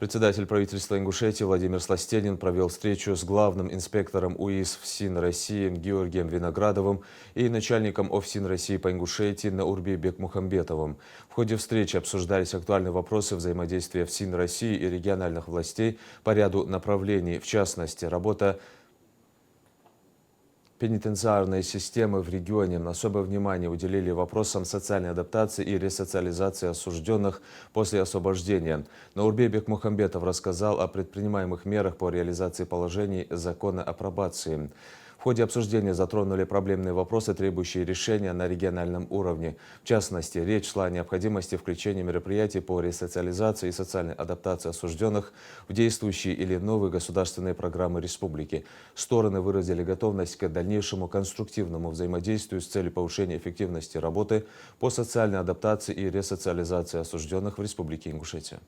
Председатель правительства Ингушетии Владимир Сластенин провел встречу с главным инспектором УИС ФСИН России Георгием Виноградовым и начальником ОФСИН России по Ингушетии Наурби Бекмухамбетовым. В ходе встречи обсуждались актуальные вопросы взаимодействия ФСИН России и региональных властей по ряду направлений, в частности, работа пенитенциарной системы в регионе. Особое внимание уделили вопросам социальной адаптации и ресоциализации осужденных после освобождения. Наурби Бекмухамбетов рассказал о предпринимаемых мерах по реализации положений закона о пробации. В ходе обсуждения затронули проблемные вопросы, требующие решения на региональном уровне. В частности, речь шла о необходимости включения мероприятий по ресоциализации и социальной адаптации осужденных в действующие или новые государственные программы республики. Стороны выразили готовность к дальнейшему конструктивному взаимодействию с целью повышения эффективности работы по социальной адаптации и ресоциализации осужденных в Республике Ингушетия.